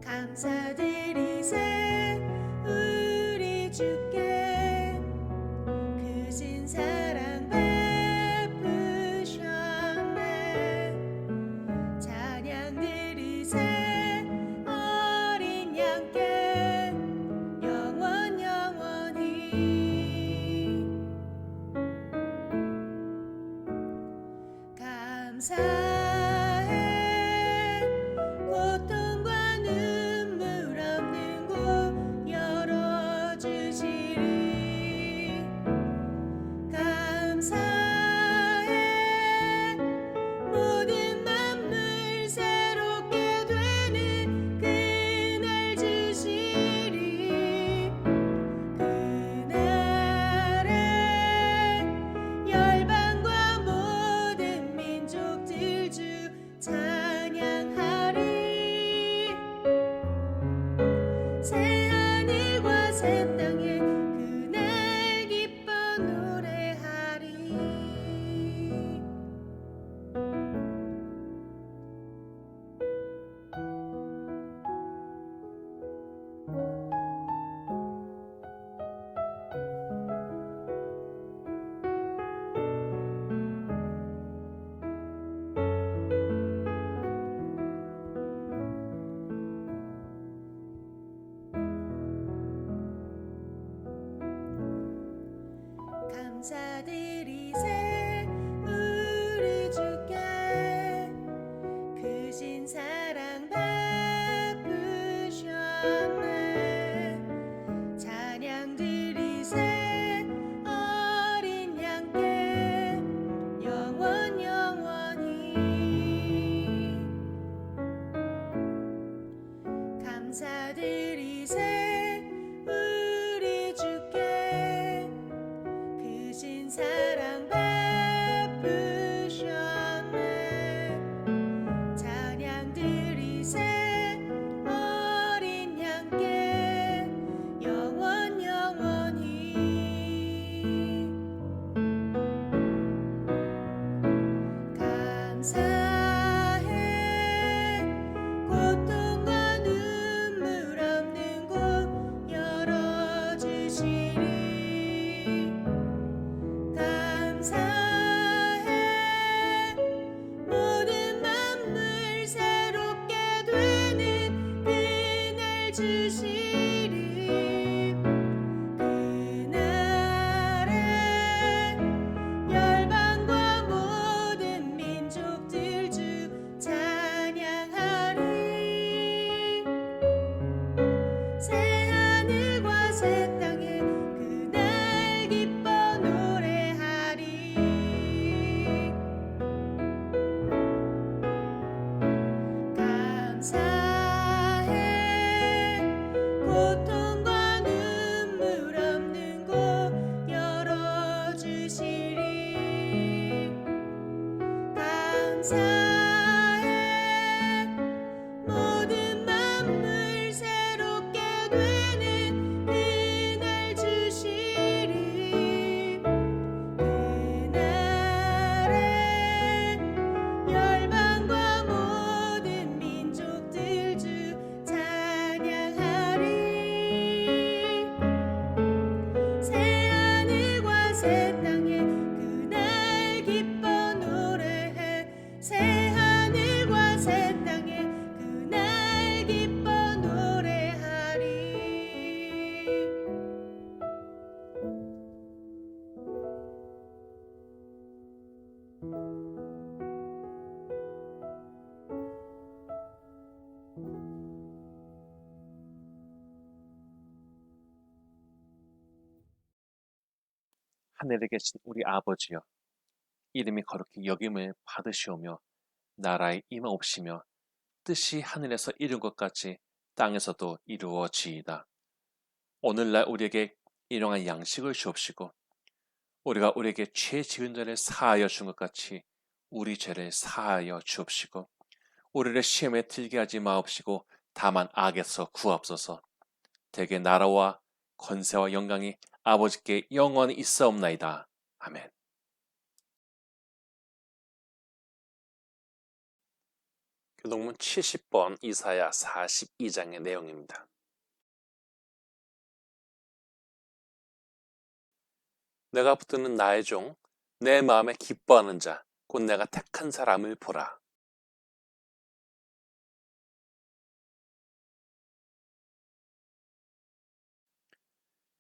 감사드리세 우리 주께 크신 사랑 베푸셨네. 찬양 드리세 어린 양께 영원히 감사해. 고통과 눈물 없는 곳 열어주시리. 감사해. 모든 만물 새롭게 되는 그날 주시리. 그날에 열방과 모든 민족들 주 찬양하리. 새하늘과 새 땅에 그날 기뻐 노래하리. 감사드리세 우리 주께 크신 사랑 베푸셨네. 찬양 드리세 어린 양께 영원히 감사드리세 우리 주께 크신 사랑 베푸셨네. 찬양 드리세 어린 양께 영원히 감사해. 고통과 눈물 없는 곳 열어주시리. 감사해. 모든 만물 새롭게 되는 그날 주시리. 그날에 열방과 모든 민족들 주 찬양하리. 새하늘과 새 땅에 그날 기뻐 노래하리. 감사해. 고통과 눈물 없는 곳 열어주시리. 감사해. 모든 만물 새롭게 되는 그날 주시리. 그날에 열방과 모든 민족들 주 찬양하리. 새하늘과 새 땅에 그날 기뻐 노래해. 새하늘과 새 땅에 그날 기뻐 노래하리. 하늘에 계신 우리 아버지여, 이름이 거룩히 여김을 받으시오며 나라의 임하옵시며 뜻이 하늘에서 이룬 것 같이 땅에서도 이루어지이다. 오늘날 우리에게 일용할 양식을 주옵시고 우리가 우리에게 죄 지은 자를 사하여 준 것 같이 우리 죄를 사하여 주옵시고 우리를 시험에 들게 하지 마옵시고 다만 악에서 구하옵소서. 대개 나라와 권세와 영광이 아버지께 영원히 있사옵나이다. 아멘. 교동문 70번 이사야 42장의 내용입니다. 내가 붙드는 나의 종, 내 마음에 기뻐하는 자, 곧 내가 택한 사람을 보라.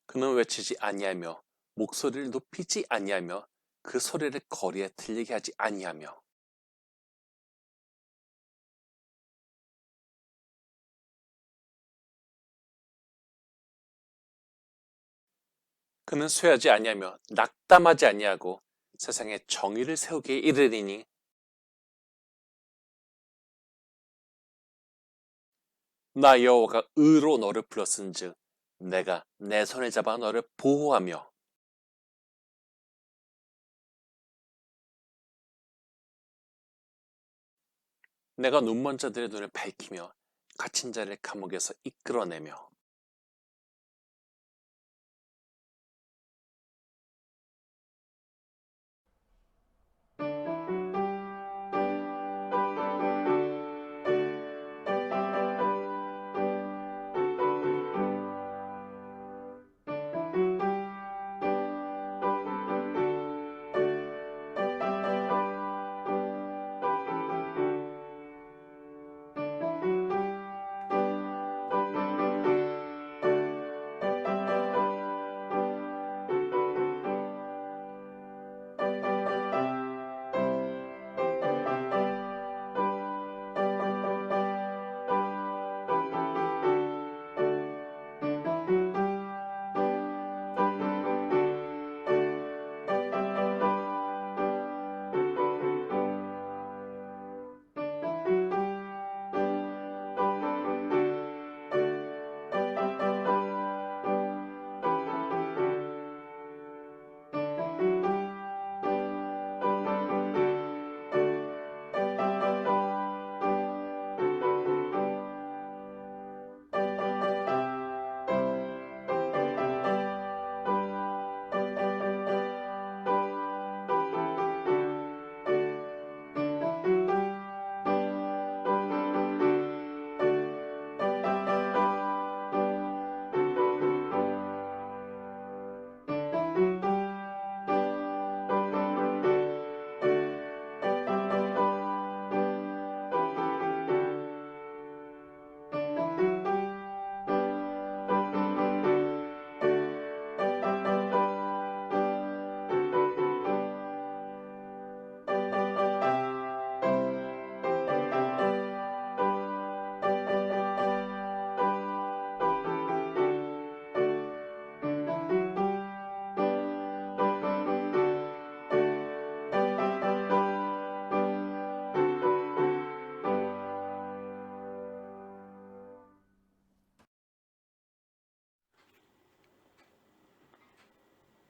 그는 외치지 아니하며 목소리를 높이지 아니하며 그 소리를 거리에 들리게 하지 아니하며 그는 쇠하지 아니하며 낙담하지 아니하고 세상에 정의를 세우기에 이르리니 나 여호와가 의로 너를 불렀은즉 내가 내 손을 잡아 너를 보호하며 내가 눈먼 자들의 눈을 밝히며 갇힌 자를 감옥에서 이끌어내며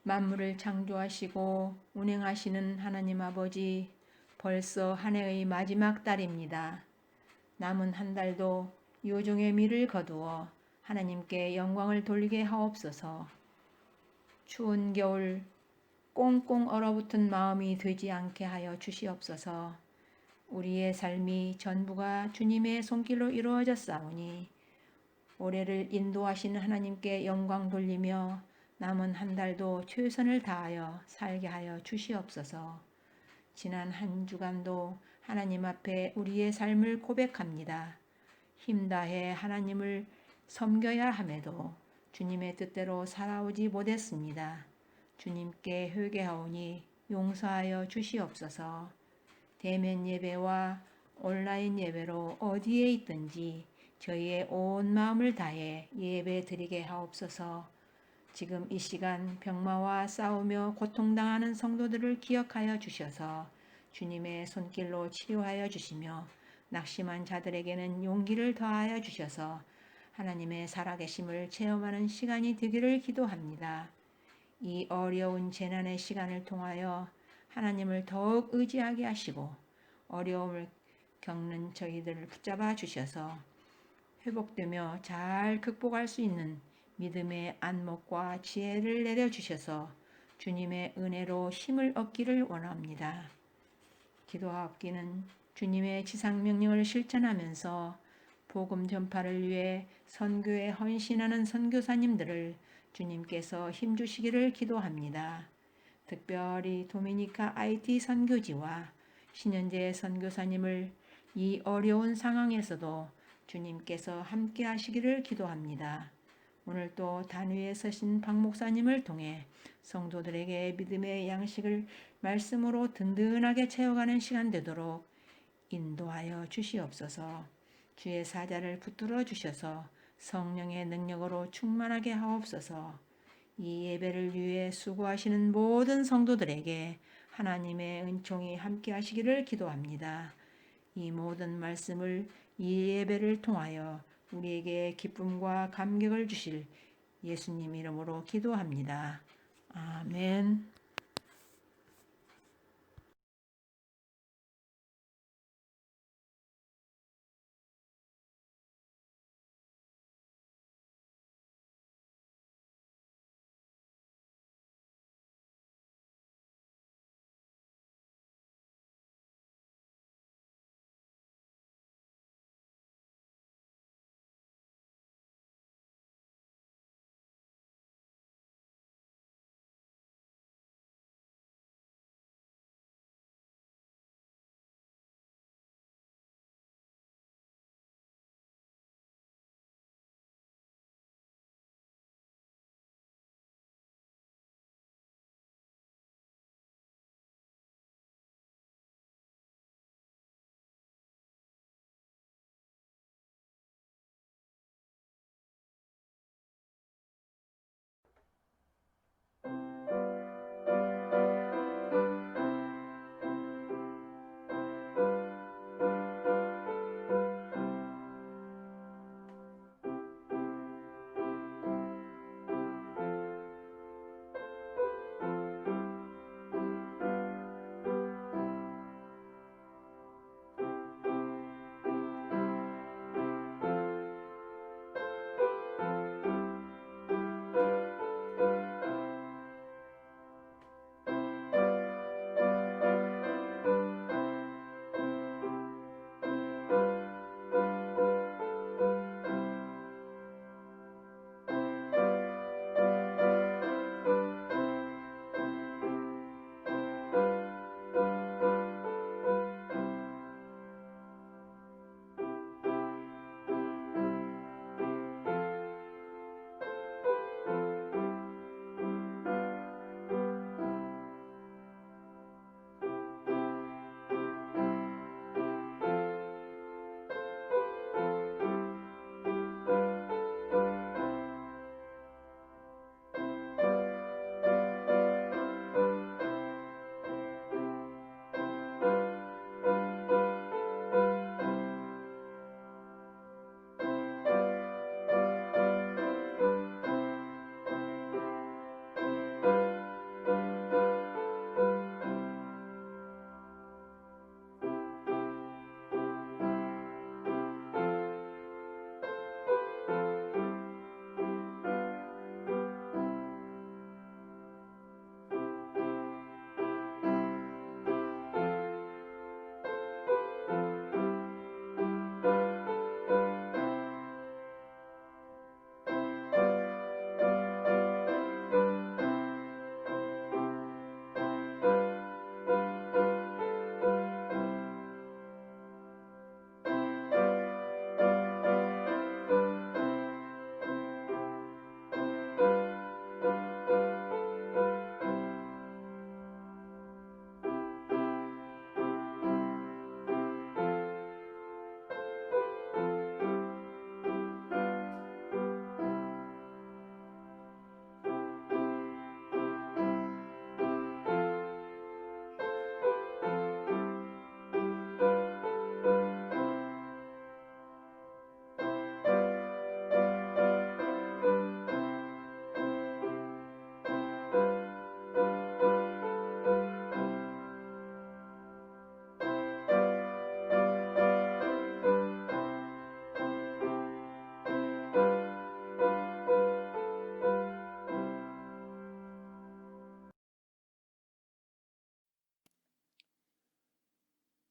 만물을 창조하시고 운행하시는 하나님 아버지, 벌써 한 해의 마지막 달입니다. 남은 한 달도 요종의 미를 거두어 하나님께 영광을 돌리게 하옵소서. 추운 겨울 꽁꽁 얼어붙은 마음이 되지 않게 하여 주시옵소서. 우리의 삶이 전부가 주님의 손길로 이루어졌사오니 올해를 인도하시는 하나님께 영광 돌리며 남은 한 달도 최선을 다하여 살게 하여 주시옵소서. 지난 한 주간도 하나님 앞에 우리의 삶을 고백합니다. 힘다해 하나님을 섬겨야 함에도 주님의 뜻대로 살아오지 못했습니다. 주님께 회개하오니 용서하여 주시옵소서. 대면 예배와 온라인 예배로 어디에 있든지 저희의 온 마음을 다해 예배 드리게 하옵소서. 지금 이 시간 병마와 싸우며 고통당하는 성도들을 기억하여 주셔서 주님의 손길로 치료하여 주시며 낙심한 자들에게는 용기를 더하여 주셔서 하나님의 살아계심을 체험하는 시간이 되기를 기도합니다. 이 어려운 재난의 시간을 통하여 하나님을 더욱 의지하게 하시고 어려움을 겪는 저희들을 붙잡아 주셔서 회복되며 잘 극복할 수 있는 믿음의 안목과 지혜를 내려주셔서 주님의 은혜로 힘을 얻기를 원합니다. 기도하옵기는 주님의 지상 명령을 실천하면서 복음 전파를 위해 선교에 헌신하는 선교사님들을 주님께서 힘주시기를 기도합니다. 특별히 도미니카 IT 선교지와 신현재 선교사님을 이 어려운 상황에서도 주님께서 함께 하시기를 기도합니다. 오늘 또 단위에 서신 박 목사님을 통해 성도들에게 믿음의 양식을 말씀으로 든든하게 채워가는 시간 되도록 인도하여 주시옵소서. 주의 사자를 붙들어 주셔서 성령의 능력으로 충만하게 하옵소서. 이 예배를 위해 수고하시는 모든 성도들에게 하나님의 은총이 함께 하시기를 기도합니다. 이 모든 말씀을 이 예배를 통하여 우리에게 기쁨과 감격을 주실 예수님 이름으로 기도합니다. 아멘.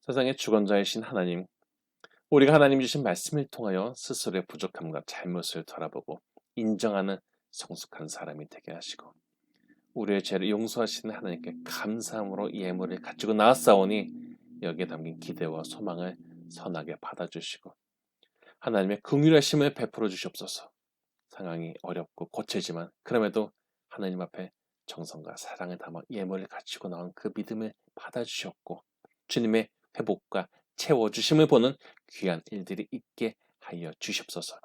세상의 주권자이신 하나님, 우리가 하나님 주신 말씀을 통하여 스스로의 부족함과 잘못을 돌아보고 인정하는 성숙한 사람이 되게 하시고 우리의 죄를 용서하시는 하나님께 감사함으로 이 예물을 가지고 나왔사오니 여기에 담긴 기대와 소망을 선하게 받아주시고 하나님의 긍휼하심을 베풀어 주시옵소서. 상황이 어렵고 고치지만 그럼에도 하나님 앞에 정성과 사랑을 담아 예물을 가지고 나온 그 믿음을 받아주셨고 주님의 회복과 채워주심을 보는 귀한 일들이 있게 하여 주시옵소서.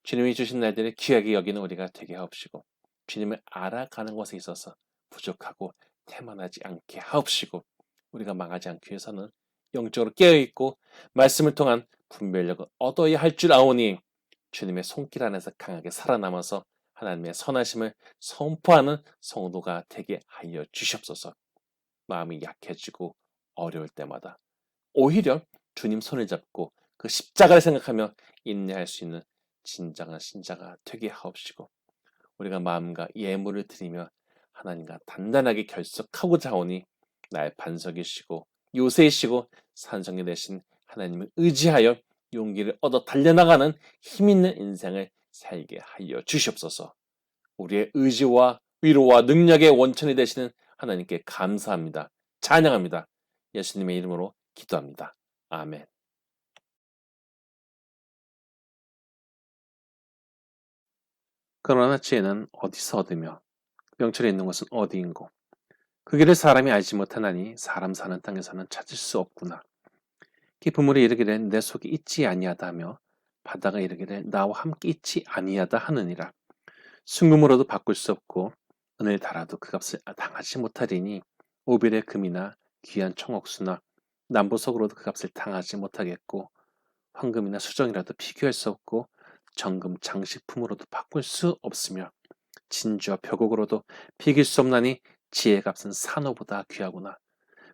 주님이 주신 날들을 귀하게 여기는 우리가 되게 하옵시고 주님을 알아가는 것에 있어서 부족하고 태만하지 않게 하옵시고 우리가 망하지 않기 위해서는 영적으로 깨어있고 말씀을 통한 분별력을 얻어야 할 줄 아오니 주님의 손길 안에서 강하게 살아남아서 하나님의 선하심을 선포하는 성도가 되게 하여 주시옵소서. 마음이 약해지고 어려울 때마다 오히려 주님 손을 잡고 그 십자가를 생각하며 인내할 수 있는 진정한 신자가 되게 하옵시고 우리가 마음과 예물을 드리며 하나님과 단단하게 결속하고자 하오니 나의 반석이시고 요새이시고 산성이 되신 하나님을 의지하여 용기를 얻어 달려나가는 힘있는 인생을 살게 하여 주시옵소서. 우리의 의지와 위로와 능력의 원천이 되시는 하나님께 감사합니다. 찬양합니다. 예수님의 이름으로 기도합니다. 아멘. 그러나 지혜는 어디서 얻으며 명철이 있는 것은 어디인고 그 길을 사람이 알지 못하나니 사람 사는 땅에서는 찾을 수 없구나. 깊은 물이 이르기를 내 속에 있지 아니하다 하며 바다가 이르기를 나와 함께 있지 아니하다 하느니라. 순금으로도 바꿀 수 없고 은을 달아도 그 값을 당하지 못하리니 오빌의 금이나 귀한 청옥수나 남보석으로도 그 값을 당하지 못하겠고 황금이나 수정이라도 비교할 수 없고 정금 장식품으로도 바꿀 수 없으며 진주와 벽옥으로도 비길 수 없나니 지혜의 값은 산호보다 귀하구나.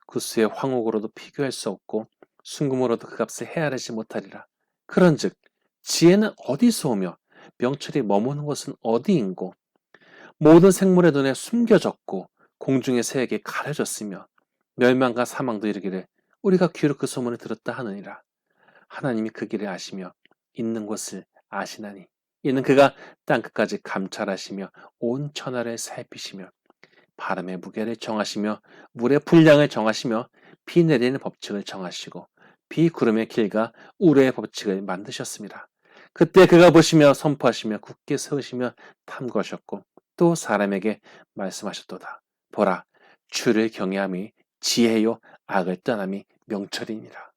구수의 황옥으로도 비교할 수 없고 순금으로도 그 값을 헤아리지 못하리라. 그런즉 지혜는 어디서 오며 명철이 머무는 것은 어디인고 모든 생물의 눈에 숨겨졌고 공중의 새에게 가려졌으며 멸망과 사망도 이르기를 우리가 귀로 그 소문을 들었다 하느니라. 하나님이 그 길을 아시며 있는 곳을 아시나니 이는 그가 땅끝까지 감찰하시며 온 천하를 살피시며 바람의 무게를 정하시며 물의 분량을 정하시며 비 내리는 법칙을 정하시고 비구름의 길과 우레의 법칙을 만드셨습니다. 그때 그가 보시며 선포하시며 굳게 세우시며 탐구하셨고 또 사람에게 말씀하셨도다. 보라, 주를 경외함이 지혜요 악을 떠남이 명철이니라.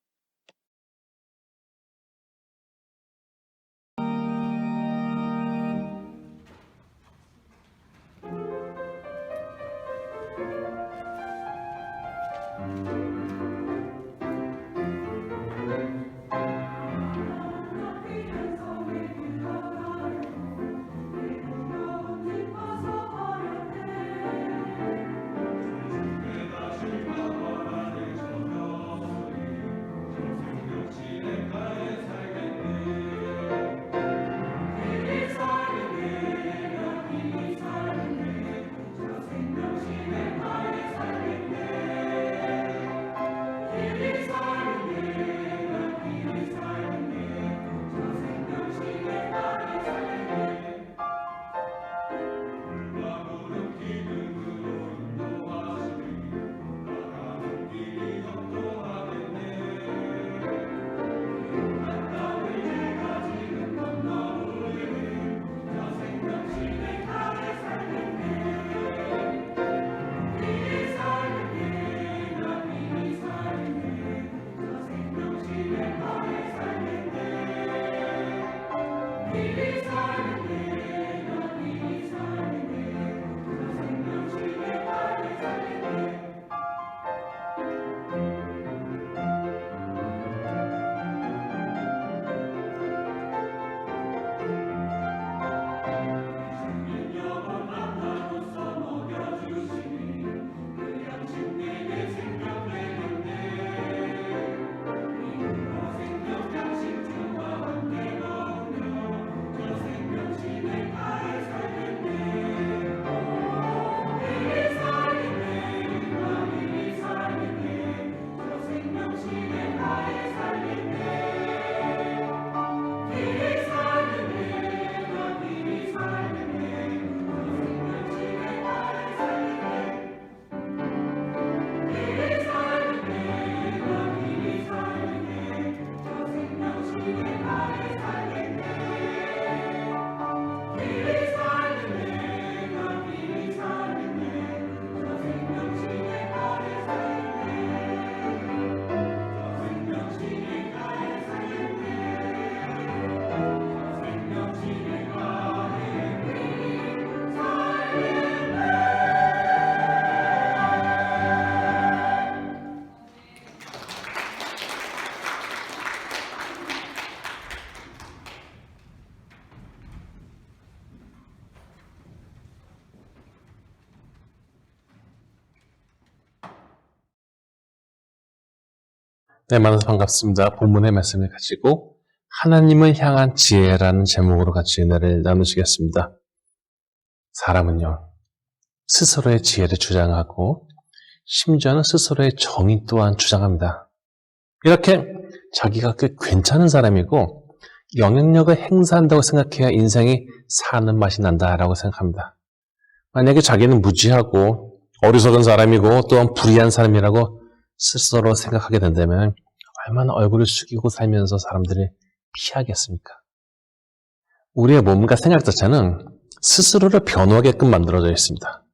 네, 만나서 반갑습니다. 본문의 말씀을 가지고 하나님을 향한 지혜라는 제목으로 같이 은혜를 나누시겠습니다. 사람은요, 스스로의 지혜를 주장하고 심지어는 스스로의 정의 또한 주장합니다. 이렇게 자기가 꽤 괜찮은 사람이고 영향력을 행사한다고 생각해야 인생이 사는 맛이 난다라고 생각합니다. 만약에 자기는 무지하고 어리석은 사람이고 또한 불의한 사람이라고 스스로 생각하게 된다면 얼마나 얼굴을 숙이고 살면서 사람들이 피하겠습니까? 우리의 몸과 생각 자체는 스스로를 변호하게끔 만들어져 있습니다.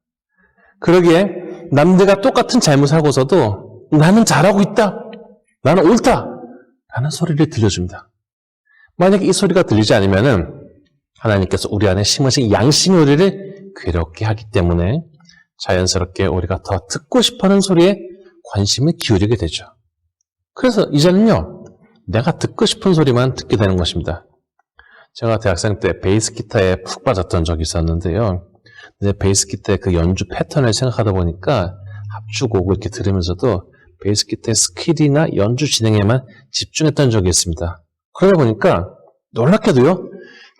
그러기에 남들과 똑같은 잘못을 하고서도 나는 잘하고 있다, 나는 옳다 라는 소리를 들려줍니다. 만약에 이 소리가 들리지 않으면 하나님께서 우리 안에 심으신 양심이 우리를 괴롭게 하기 때문에 자연스럽게 우리가 더 듣고 싶어하는 소리에 관심을 기울이게 되죠. 그래서 이제는요, 내가 듣고 싶은 소리만 듣게 되는 것입니다. 제가 대학생 때 베이스 기타에 푹 빠졌던 적이 있었는데요. 근데 베이스 기타의 그 연주 패턴을 생각하다 보니까 합주곡을 이렇게 들으면서도 베이스 기타의 스킬이나 연주 진행에만 집중했던 적이 있습니다. 그러다 보니까 놀랍게도요,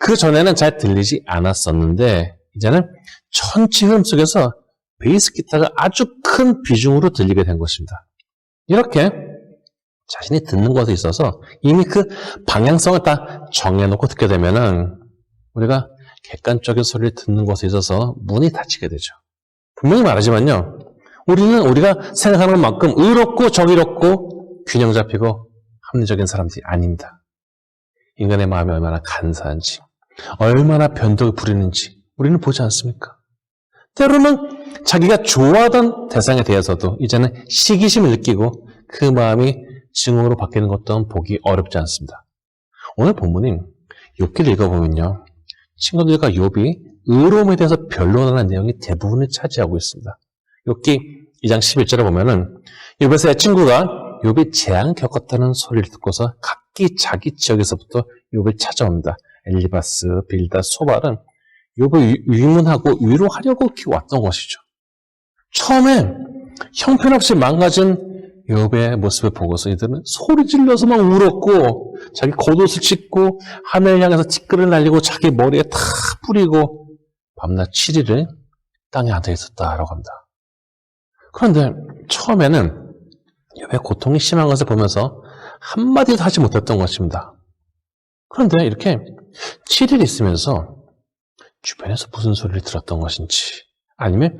그 전에는 잘 들리지 않았었는데 이제는 전체 흐름 속에서 베이스 기타가 아주 큰 비중으로 들리게 된 것입니다. 이렇게 자신이 듣는 것에 있어서 이미 그 방향성을 딱 정해놓고 듣게 되면은 우리가 객관적인 소리를 듣는 것에 있어서 문이 닫히게 되죠. 분명히 말하지만요, 우리는 우리가 생각하는 것만큼 의롭고 정의롭고 균형 잡히고 합리적인 사람들이 아닙니다. 인간의 마음이 얼마나 간사한지, 얼마나 변덕을 부리는지 우리는 보지 않습니까? 때로는 자기가 좋아하던 대상에 대해서도 이제는 시기심을 느끼고 그 마음이 증오로 바뀌는 것 또한 보기 어렵지 않습니다. 오늘 본문인 욥기를 읽어보면요, 친구들과 욥이 의로움에 대해서 변론하는 내용이 대부분을 차지하고 있습니다. 욥기 2장 11절에 보면은 욥에서의 친구가 욥이 재앙 겪었다는 소리를 듣고서 각기 자기 지역에서부터 욥을 찾아옵니다. 엘리바스, 빌닷, 소발은 욥을 위문하고 위로하려고 이렇게 왔던 것이죠. 처음에 형편없이 망가진 욥의 모습을 보고서 이들은 소리 질러서 막 울었고 자기 겉옷을 찢고 하늘을 향해서 티끌을 날리고 자기 머리에 다 뿌리고 밤낮 7일을 땅에 앉아 있었다라고 합니다. 그런데 처음에는 욥의 고통이 심한 것을 보면서 한마디도 하지 못했던 것입니다. 그런데 이렇게 7일 있으면서 주변에서 무슨 소리를 들었던 것인지 아니면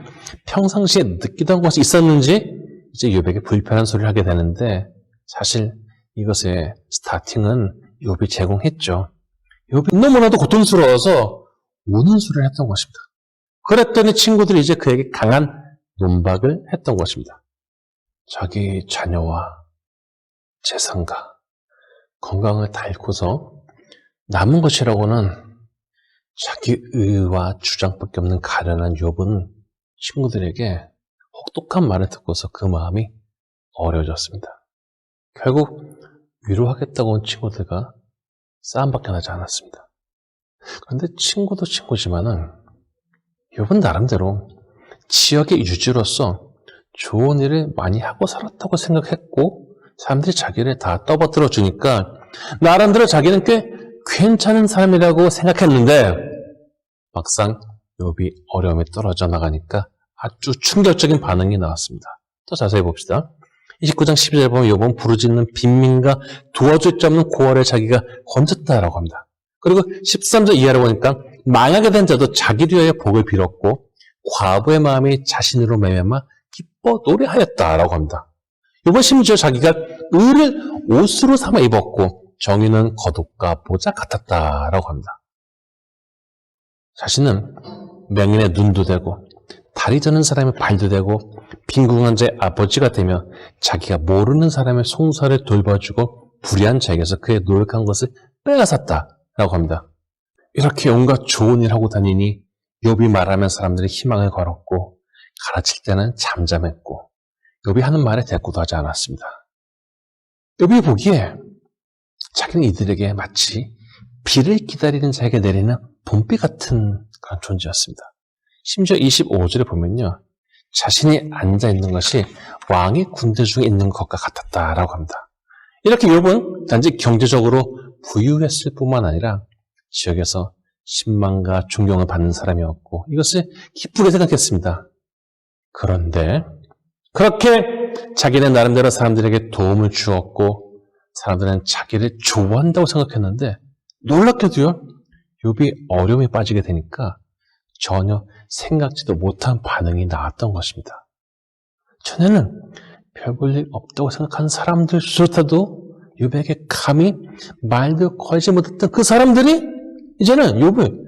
평상시에 느끼던 것이 있었는지 이제 욥에게 불편한 소리를 하게 되는데 사실 이것의 스타팅은 욥이 제공했죠. 욥이 너무나도 고통스러워서 우는 소리를 했던 것입니다. 그랬더니 친구들이 이제 그에게 강한 논박을 했던 것입니다. 자기 자녀와 재산과 건강을 다 잃고서 남은 것이라고는 자기 의와 주장밖에 없는 가련한 욥은 친구들에게 혹독한 말을 듣고서 그 마음이 어려워졌습니다. 결국 위로하겠다고 온 친구들과 싸움밖에 나지 않았습니다. 그런데 친구도 친구지만은 욥은 나름대로 지역의 유지로서 좋은 일을 많이 하고 살았다고 생각했고 사람들이 자기를 다 떠받들어 주니까 나름대로 자기는 꽤 괜찮은 사람이라고 생각했는데 막상 욥이 어려움에 떨어져 나가니까 아주 충격적인 반응이 나왔습니다. 더 자세히 봅시다. 29장 12절에 보면 욥은 부르짖는 빈민과 도와줄 자 없는 고아를 자기가 건졌다라고 합니다. 그리고 13절 이하를 보니까 망하게 된 자도 자기를 위하여 복을 빌었고 과부의 마음이 자신으로 말미암아 기뻐 노래하였다라고 합니다. 욥은 심지어 자기가 의를 옷으로 삼아 입었고 정의는 겉옷과 모자 같았다라고 합니다. 자신은 맹인의 눈도 되고 다리 저는 사람의 발도 되고 빈궁한 자의 아버지가 되며 자기가 모르는 사람의 송사를 돌봐주고 불의한 자에게서 그의 노력한 것을 빼앗았다라고 합니다. 이렇게 온갖 좋은 일 하고 다니니 욥이 말하면 사람들이 희망을 걸었고 가르칠 때는 잠잠했고 욥이 하는 말에 대꾸도 하지 않았습니다. 욥이 보기에 자기는 이들에게 마치 비를 기다리는 자에게 내리는 봄비 같은 그런 존재였습니다. 심지어 25절에 보면요, 자신이 앉아있는 것이 왕의 군대 중에 있는 것과 같았다라고 합니다. 이렇게 욥은 단지 경제적으로 부유했을 뿐만 아니라 지역에서 신망과 존경을 받는 사람이었고 이것을 기쁘게 생각했습니다. 그런데 그렇게 자기는 나름대로 사람들에게 도움을 주었고 사람들은 자기를 좋아한다고 생각했는데 놀랍게도요. 욥이 어려움에 빠지게 되니까 전혀 생각지도 못한 반응이 나왔던 것입니다. 전에는 별 볼 일 없다고 생각하는 사람들조차도 욥에게 감히 말도 걸지 못했던 그 사람들이 이제는 욥을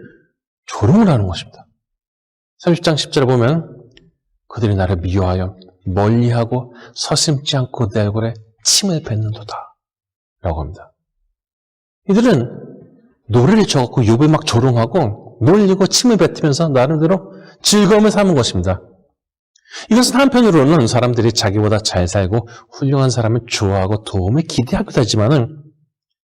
조롱을 하는 것입니다. 30장 10절에 보면 그들이 나를 미워하여 멀리하고 서슴지 않고 내 얼굴에 침을 뱉는도다 라고 합니다. 이들은 노래를 쳐갖고 욥을 막 조롱하고 놀리고 침을 뱉으면서 나름대로 즐거움을 삼은 것입니다. 이것은 한편으로는 사람들이 자기보다 잘 살고 훌륭한 사람을 좋아하고 도움을 기대하기도 하지만은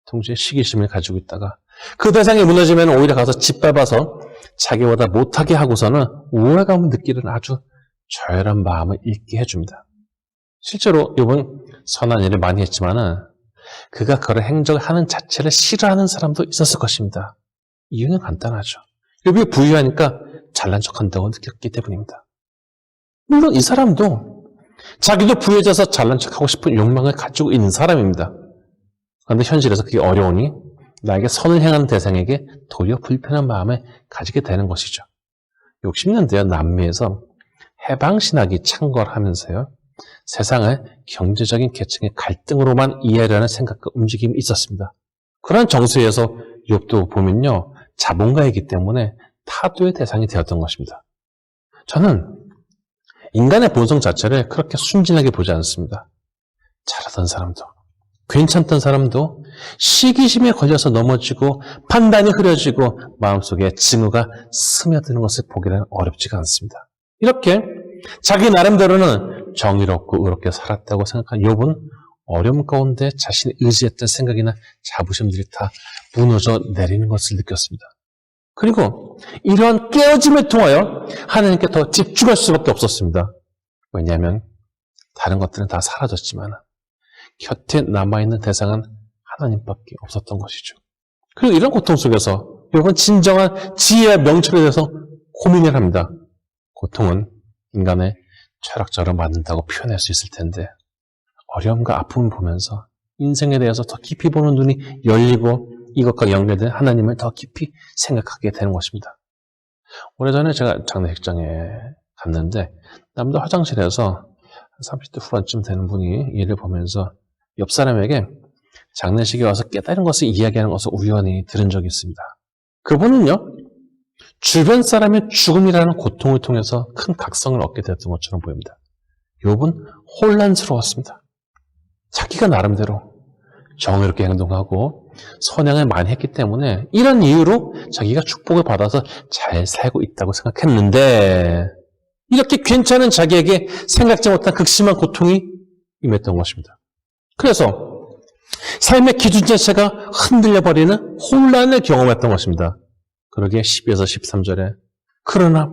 동시에 시기심을 가지고 있다가 그 대상이 무너지면 오히려 가서 짓밟아서 자기보다 못하게 하고서는 우월감을 느끼는 아주 저열한 마음을 잃게 해줍니다. 실제로 욥은 선한 일을 많이 했지만은 그가 그런 행적을 하는 자체를 싫어하는 사람도 있었을 것입니다. 이유는 간단하죠. 욥이 부유하니까 잘난 척한다고 느꼈기 때문입니다. 물론 이 사람도 자기도 부유해져서 잘난 척하고 싶은 욕망을 가지고 있는 사람입니다. 그런데 현실에서 그게 어려우니 나에게 선을 행하는 대상에게 도리어 불편한 마음을 가지게 되는 것이죠. 60년대에 남미에서 해방신학이 창궐하면서요. 세상을 경제적인 계층의 갈등으로만 이해하려는 생각과 움직임이 있었습니다. 그런 정세에서 욥도 보면요. 자본가이기 때문에 타도의 대상이 되었던 것입니다. 저는 인간의 본성 자체를 그렇게 순진하게 보지 않습니다. 잘하던 사람도, 괜찮던 사람도 시기심에 걸려서 넘어지고 판단이 흐려지고 마음속에 증오가 스며드는 것을 보기는 어렵지가 않습니다. 이렇게 자기 나름대로는 정의롭고 의롭게 살았다고 생각한 욥은 어려움 가운데 자신이 의지했던 생각이나 자부심들이 다 무너져 내리는 것을 느꼈습니다. 그리고 이러한 깨어짐을 통하여 하나님께 더 집중할 수밖에 없었습니다. 왜냐하면 다른 것들은 다 사라졌지만 곁에 남아있는 대상은 하나님밖에 없었던 것이죠. 그리고 이런 고통 속에서 욥은 진정한 지혜와 명철에 대해서 고민을 합니다. 고통은 인간의 철학적으로 맞는다고 표현할 수 있을 텐데 어려움과 아픔을 보면서 인생에 대해서 더 깊이 보는 눈이 열리고 이것과 연결된 하나님을 더 깊이 생각하게 되는 것입니다. 오래전에 제가 장례식장에 갔는데 남도 화장실에서 30대 후반쯤 되는 분이 일을 보면서 옆 사람에게 장례식에 와서 깨달은 것을 이야기하는 것을 우연히 들은 적이 있습니다. 그분은요. 주변 사람의 죽음이라는 고통을 통해서 큰 각성을 얻게 되었던 것처럼 보입니다. 욥은 혼란스러웠습니다. 자기가 나름대로 정의롭게 행동하고 선행을 많이 했기 때문에 이런 이유로 자기가 축복을 받아서 잘 살고 있다고 생각했는데 이렇게 괜찮은 자기에게 생각지 못한 극심한 고통이 임했던 것입니다. 그래서 삶의 기준 자체가 흔들려버리는 혼란을 경험했던 것입니다. 그러기에 12에서 13절에 그러나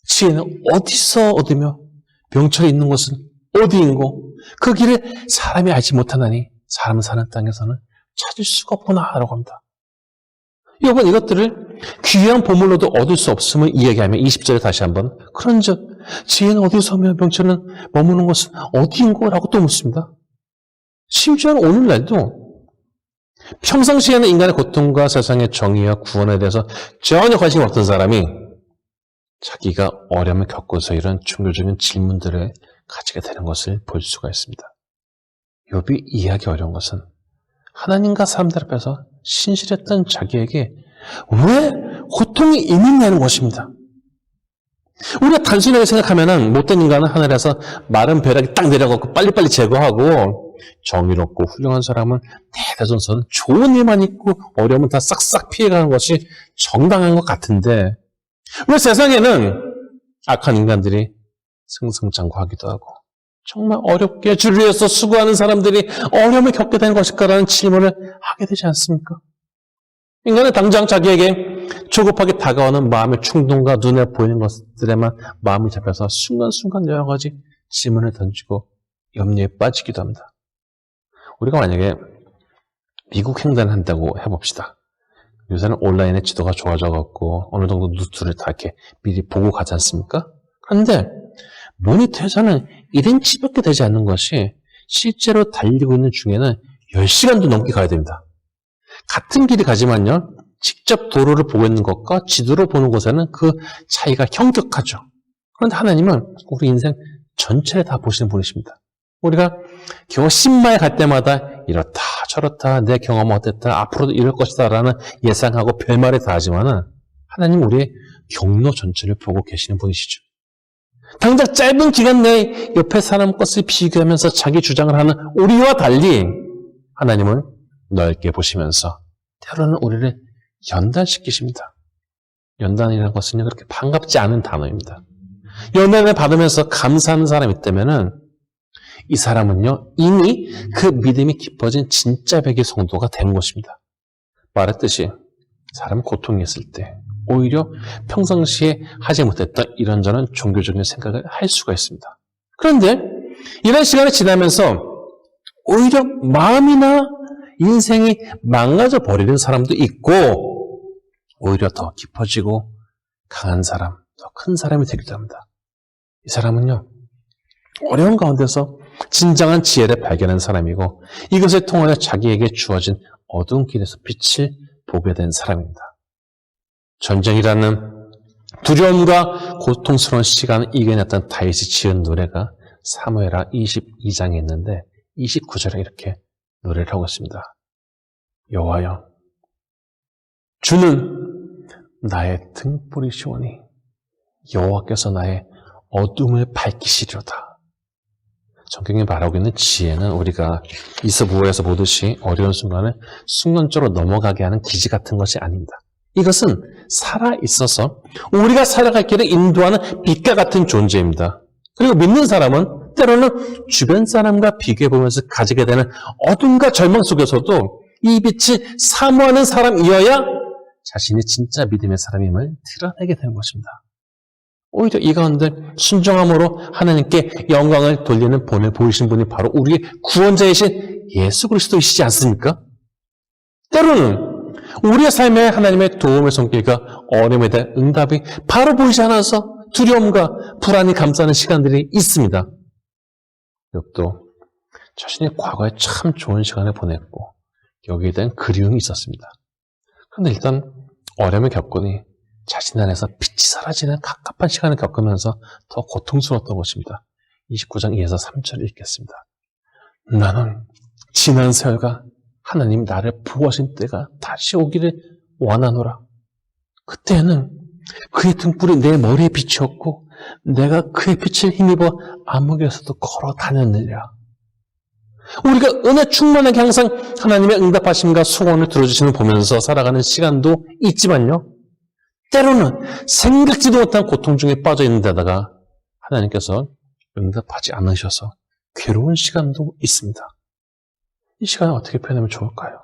지혜는 어디서 얻으며 명철이 있는 곳은 어디인고 그 길을 사람이 알지 못하나니 사람 사는 땅에서는 찾을 수가 없구나 라고 합니다. 욥은 이것들을 귀한 보물로도 얻을 수 없음을 이야기하며 20절에 다시 한번 그런즉 지혜는 어디서며 명철은 머무는 곳은 어디인고 라고 또 묻습니다. 심지어는 오늘날도 평상시에는 인간의 고통과 세상의 정의와 구원에 대해서 전혀 관심이 없던 사람이 자기가 어려움을 겪고서 이런 종교적인 질문들을 가지게 되는 것을 볼 수가 있습니다. 욥이 이해하기 어려운 것은 하나님과 사람들 앞에서 신실했던 자기에게 왜 고통이 있느냐는 것입니다. 우리가 단순하게 생각하면 못된 인간은 하늘에서 마른 벼락이 딱 내려가고 빨리빨리 제거하고 정의롭고 훌륭한 사람은 대대손손 좋은 일만 있고 어려움은 다 싹싹 피해가는 것이 정당한 것 같은데 왜 세상에는 악한 인간들이 승승장구하기도 하고 정말 어렵게 주를 위해서 수고하는 사람들이 어려움을 겪게 되는 것일까라는 질문을 하게 되지 않습니까? 인간은 당장 자기에게 조급하게 다가오는 마음의 충동과 눈에 보이는 것들에만 마음이 잡혀서 순간순간 여러 가지 질문을 던지고 염려에 빠지기도 합니다. 우리가 만약에 미국 횡단을 한다고 해봅시다. 요새는 온라인의 지도가 좋아져갖고 어느 정도 루트를 다 이렇게 미리 보고 가지 않습니까? 그런데 모니터에서는 1인치밖에 되지 않는 것이 실제로 달리고 있는 중에는 10시간도 넘게 가야 됩니다. 같은 길이 가지만요. 직접 도로를 보고 있는 것과 지도로 보는 것에는 그 차이가 형격하죠. 그런데 하나님은 우리 인생 전체를 다 보시는 분이십니다. 우리가 겨우 10마일 갈 때마다 이렇다 저렇다 내 경험은 어땠다 앞으로도 이럴 것이다 라는 예상하고 별말을 다 하지만은 하나님 우리의 경로 전체를 보고 계시는 분이시죠. 당장 짧은 기간 내에 옆에 사람 것을 비교하면서 자기 주장을 하는 우리와 달리 하나님은 넓게 보시면서 때로는 우리를 연단시키십니다. 연단이라는 것은 그렇게 반갑지 않은 단어입니다. 연단을 받으면서 감사하는 사람이 있다면은 이 사람은요, 이미 그 믿음이 깊어진 진짜 백의 성도가 된 것입니다. 말했듯이 사람 고통이 있을 때 오히려 평상시에 하지 못했던 이런저런 종교적인 생각을 할 수가 있습니다. 그런데 이런 시간이 지나면서 오히려 마음이나 인생이 망가져 버리는 사람도 있고 오히려 더 깊어지고 강한 사람, 더 큰 사람이 되기도 합니다. 이 사람은요, 어려운 가운데서 진정한 지혜를 발견한 사람이고 이것을 통하여 자기에게 주어진 어두운 길에서 빛을 보게 된 사람입니다. 전쟁이라는 두려움과 고통스러운 시간을 이겨냈던 다윗이 지은 노래가 사무엘하 22장에 있는데 29절에 이렇게 노래를 하고 있습니다. 여호와여, 주는 나의 등불이시오니 여호와께서 나의 어둠을 밝히시리로다. 성경이 말하고 있는 지혜는 우리가 이서부호에서 보듯이 어려운 순간을 순간적으로 넘어가게 하는 기지 같은 것이 아닙니다. 이것은 살아있어서 우리가 살아갈 길을 인도하는 빛과 같은 존재입니다. 그리고 믿는 사람은 때로는 주변 사람과 비교해보면서 가지게 되는 어둠과 절망 속에서도 이 빛을 사모하는 사람이어야 자신이 진짜 믿음의 사람임을 드러내게 되는 것입니다. 오히려 이 가운데 순종함으로 하나님께 영광을 돌리는 본을 보이신 분이 바로 우리의 구원자이신 예수 그리스도이시지 않습니까? 때로는 우리의 삶에 하나님의 도움의 손길과 어려움에 대한 응답이 바로 보이지 않아서 두려움과 불안이 감싸는 시간들이 있습니다. 또 자신의 과거에 참 좋은 시간을 보냈고 여기에 대한 그리움이 있었습니다. 그런데 일단 어려움을 겪으니 자신 안에서 빛이 사라지는 갑갑한 시간을 겪으면서 더 고통스러웠던 것입니다. 29장 2에서 3절을 읽겠습니다. 나는 지난 세월과 하나님 나를 보호하신 때가 다시 오기를 원하노라. 그때는 그의 등불이 내 머리에 비추었고 내가 그의 빛을 힘입어 암흑에서도 걸어 다녔느니라. 우리가 은혜 충만하게 항상 하나님의 응답하심과 소원을 들어주시는 보면서 살아가는 시간도 있지만요. 때로는 생각지도 못한 고통 중에 빠져 있는 데다가 하나님께서 응답하지 않으셔서 괴로운 시간도 있습니다. 이 시간을 어떻게 표현하면 좋을까요?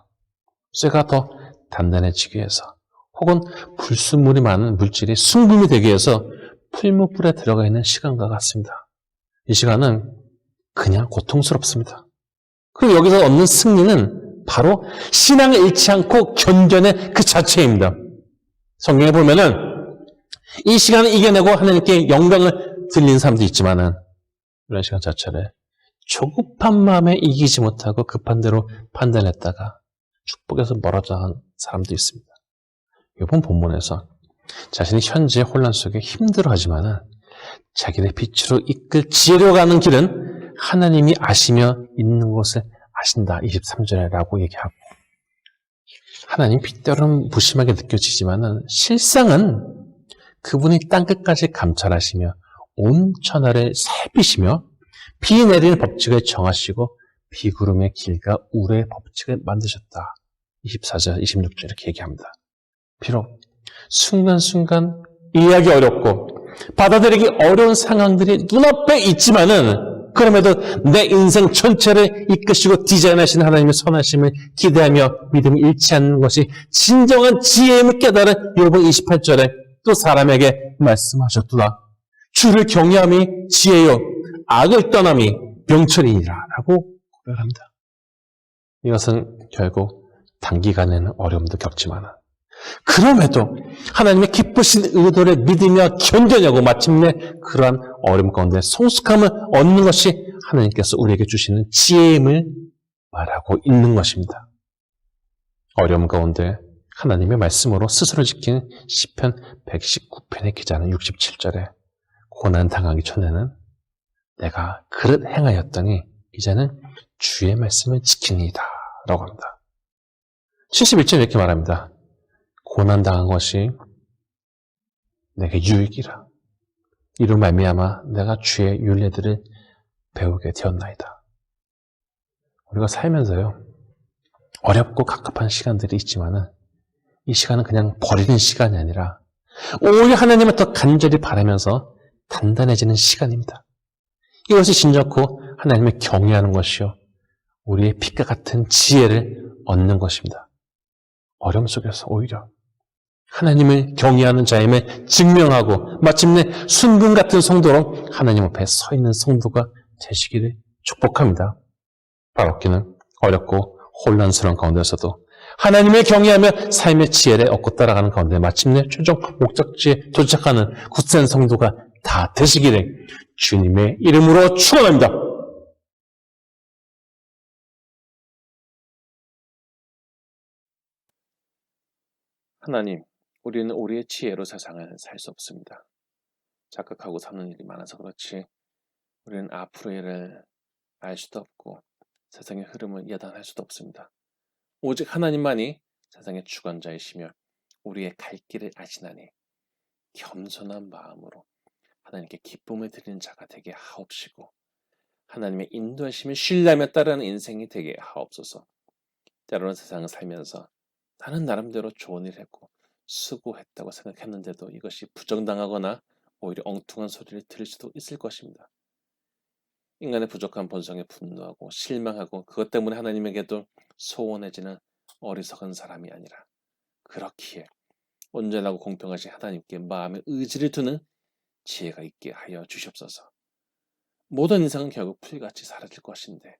쇠가 더 단단해지기 위해서 혹은 불순물이 많은 물질이 순금이 되기 위해서 풀무불에 들어가 있는 시간과 같습니다. 이 시간은 그냥 고통스럽습니다. 그리고 여기서 얻는 승리는 바로 신앙을 잃지 않고 견뎌낸 그 자체입니다. 성경에 보면은 이 시간을 이겨내고 하나님께 영광을 드리는 사람도 있지만은 이런 시간 자체를 조급한 마음에 이기지 못하고 급한 대로 판단했다가 축복에서 멀어져 간 사람도 있습니다. 이번 본문에서 자신이 현재의 혼란 속에 힘들어하지만은 자기의 빛으로 이끌 지혜로 가는 길은 하나님이 아시며 있는 것을 아신다. 23절이라고 얘기하고 하나님 빛대로는 무심하게 느껴지지만은 실상은 그분이 땅끝까지 감찰하시며 온 천하를 살피시며 비 내리는 법칙을 정하시고 비구름의 길과 우레의 법칙을 만드셨다. 24절, 26절 이렇게 얘기합니다. 비록 순간순간 이해하기 어렵고 받아들이기 어려운 상황들이 눈앞에 있지만은 그럼에도 내 인생 전체를 이끄시고 디자인하시는 하나님의 선하심을 기대하며 믿음을 잃지 않는 것이 진정한 지혜임을 깨달은 욥은 28절에 또 사람에게 말씀하셨도다. 주를 경외함이 지혜요 악을 떠남이 명철이니라 라고 고백합니다. 이것은 결국 단기간에는 어려움도 겪지만 그럼에도 하나님의 기쁘신 의도를 믿으며 견뎌내고 마침내 그러한 어려움 가운데 성숙함을 얻는 것이 하나님께서 우리에게 주시는 지혜임을 말하고 있는 것입니다. 어려움 가운데 하나님의 말씀으로 스스로 지키는 시편 119편의 기자는 67절에 고난 당하기 전에는 내가 그릇 행하였더니 이제는 주의 말씀을 지키니이다 라고 합니다. 71절 이렇게 말합니다. 고난 당한 것이 내게 유익이라. 이로 말미암아 내가 주의 율례들을 배우게 되었나이다. 우리가 살면서요, 어렵고 갑갑한 시간들이 있지만은 이 시간은 그냥 버리는 시간이 아니라 오히려 하나님을 더 간절히 바라면서 단단해지는 시간입니다. 이것이 진정코 하나님을 경외하는 것이요, 우리의 빛과 같은 지혜를 얻는 것입니다. 어려움 속에서 오히려 하나님을 경외하는 자임을 증명하고 마침내 순금 같은 성도로 하나님 앞에 서 있는 성도가 되시기를 축복합니다. 바로기는 어렵고 혼란스러운 가운데서도 하나님을 경외하며 삶의 지혜를 얻고 따라가는 가운데 마침내 최종 목적지에 도착하는 굳센 성도가 다 되시기를 주님의 이름으로 축원합니다. 하나님, 우리는 우리의 지혜로 세상을 살 수 없습니다. 착각하고 사는 일이 많아서 그렇지 우리는 앞으로의 일을 알 수도 없고 세상의 흐름을 예단할 수도 없습니다. 오직 하나님만이 세상의 주관자이시며 우리의 갈 길을 아시나니 겸손한 마음으로 하나님께 기쁨을 드리는 자가 되게 하옵시고 하나님의 인도하심을 신뢰하며 따르는 인생이 되게 하옵소서. 때로는 세상을 살면서 나는 나름대로 좋은 일을 했고 수고했다고 생각했는데도 이것이 부정당하거나 오히려 엉뚱한 소리를 들을 수도 있을 것입니다. 인간의 부족한 본성에 분노하고 실망하고 그것 때문에 하나님에게도 소원해지는 어리석은 사람이 아니라 그렇기에 온전하고 공평하신 하나님께 마음의 의지를 두는 지혜가 있게 하여 주시옵소서. 모든 인생은 결국 풀같이 사라질 것인데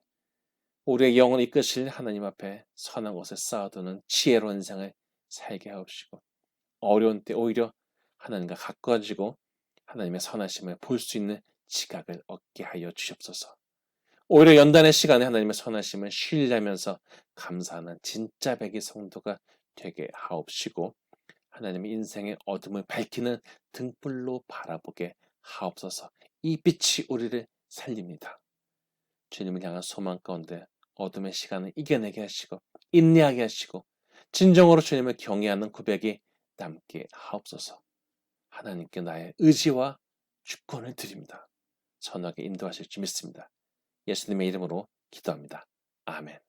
우리의 영혼을 이끄실 하나님 앞에 선한 것을 쌓아두는 지혜로운 인생을 살게 하옵시고 어려운 때 오히려 하나님과 가까워지고 하나님의 선하심을 볼 수 있는 지각을 얻게 하여 주시옵소서. 오히려 연단의 시간에 하나님의 선하심을 신뢰하면서 감사하는 진짜 백의 성도가 되게 하옵시고 하나님의 인생의 어둠을 밝히는 등불로 바라보게 하옵소서. 이 빛이 우리를 살립니다. 주님을 향한 소망 가운데 어둠의 시간을 이겨내게 하시고 인내하게 하시고 진정으로 주님을 경외하는 고백이 남게 하옵소서. 하나님께 나의 의지와 주권을 드립니다. 선하게 인도하실 줄 믿습니다. 예수님의 이름으로 기도합니다. 아멘.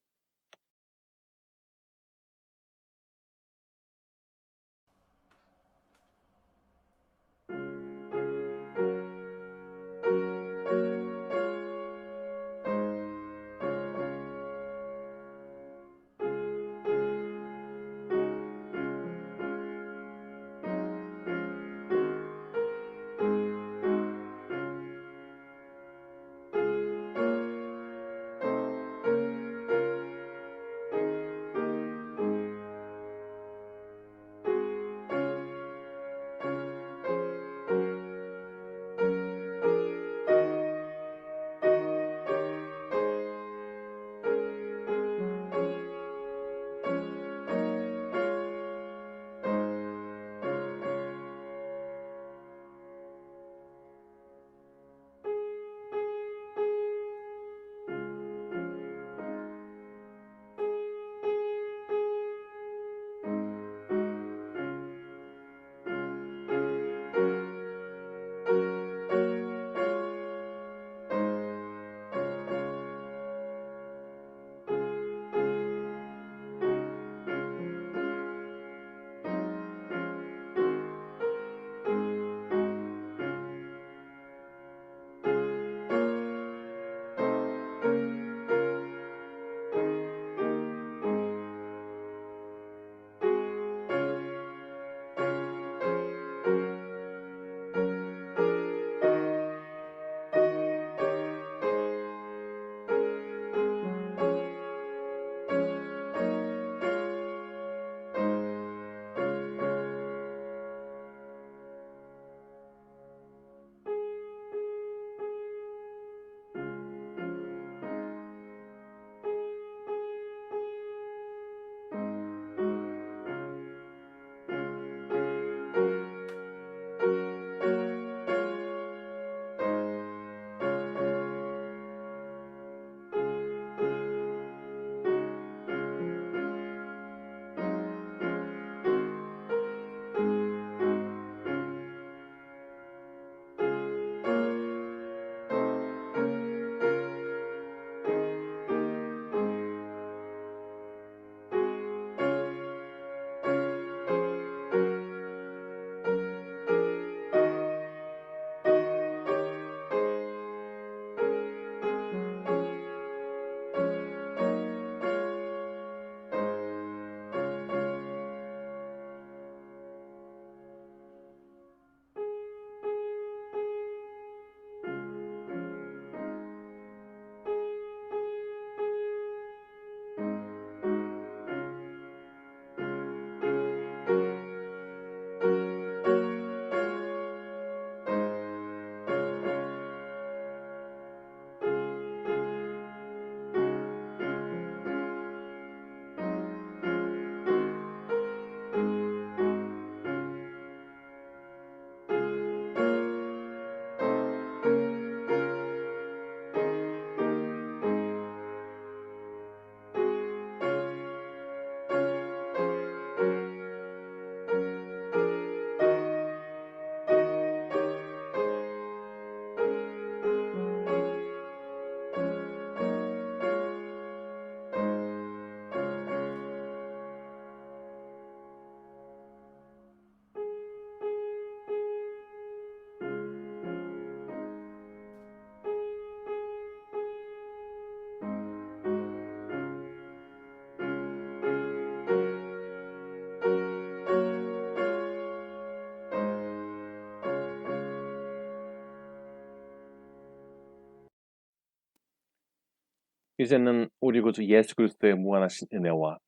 이제는 우리 구주 예수 그리스도의 무한하신 은혜와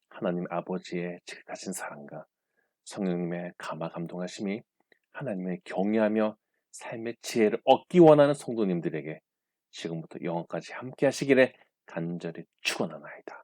하나님 아버지의 지극하신 사랑과 성령님의 감화 감동하심이 하나님을 경외하며 삶의 지혜를 얻기 원하는 성도님들에게 지금부터 영원까지 함께 하시기를 간절히 축원하나이다.